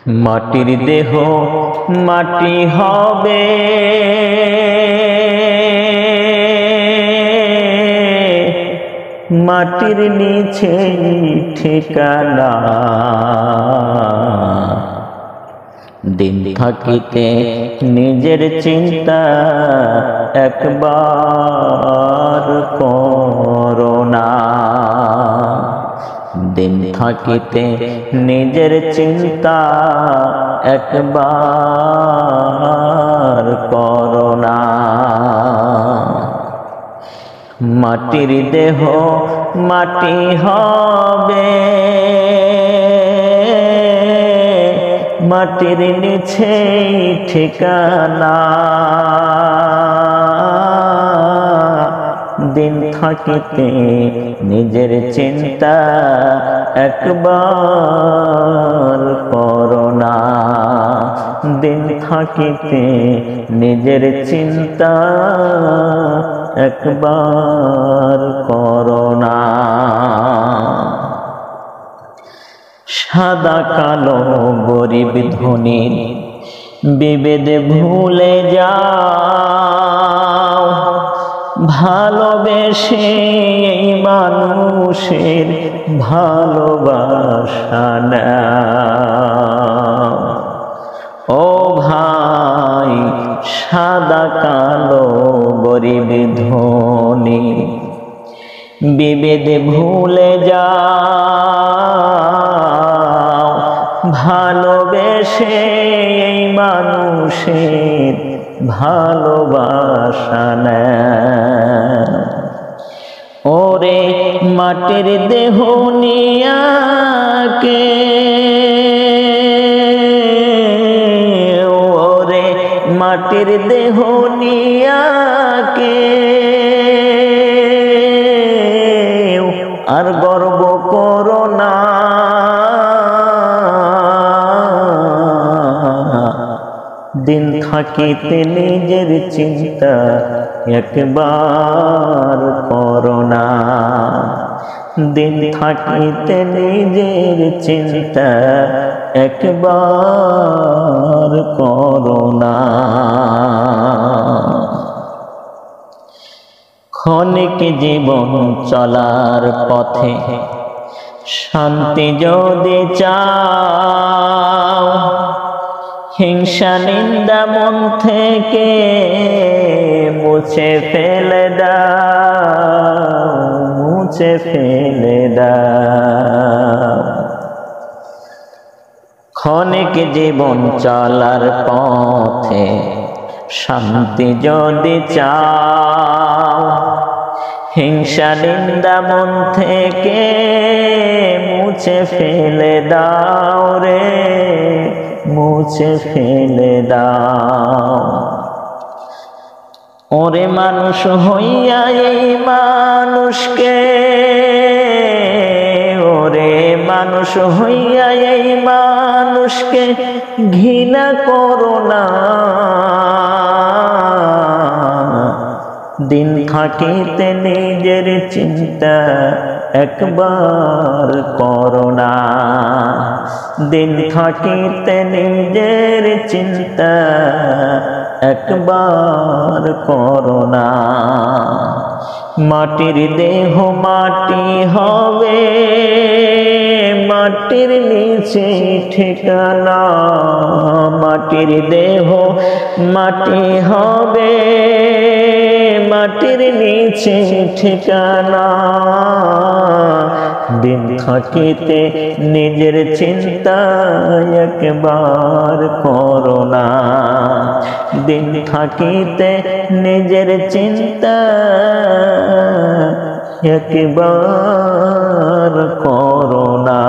মাটির দেহ মাটি হবে, মাটির নিচে ঠিকানা। দিন থাকিতে নিজের চিন্তা একবার করো না। দিন থাকিতে নিজের চিন্তা একবার করো না। মাটির দেহ মাটি হবে, মাটির নিচে ঠিকানা। দিন থাকিতে নিজের চিন্তা একবার করো না। দিন থাকিতে নিজের চিন্তা একবার করো না। সাদা কালো গরিব ধনীর বিভেদ ভুলে যাও, ভালোবেসে এই মানুষের ভালোবাসা নাও। ও ভাই, সাদা কালো গরিব ধনী বিভেদ ভুলে যাও, ভালোবেসে এই মানুষের ভালোবাসা নাও। ওরে মাটির দেহ নিয়াকে, ওরে মাটির দেহ নিয়াকে আর গর্ব করো না। দিন থাকিতে নিজের চিন্তা একবার করো না। দিন থাকিতে নিজের চিন্তা একবার করো না। ক্ষণিক জীবন চলার পথে শান্তি যদি চাও, হিংসা নিন্দা মন থেকে মুছে ফেলে দাও, মুছে ফেলে দাও। ক্ষণিক জীবন চলার পথে শান্তি যদি চাও, হিংসা নিন্দা মন থেকে মুছে ফেলে দাও রে, মুছে ফেলে দাও। ওরে মানুষ হইয়া এই মানুষকে, ওরে মানুষ হইয়া এই মানুষকে ঘৃণা করো না। দিন থাকিতে নিজের চিন্তা একবার করো না। দিন থাকিতে নিজের চিন্তা একবার করো না। মাটির দেহ মাটি হবে, মাটির নিচে ঠিকানা। মাটির দেহ মাটি হবে, মাটির নিচে ঠিকানা। দিন থাকিতে নিজের চিন্তা একবার করো না। দিন থাকিতে নিজের চিন্তা একবার করো না।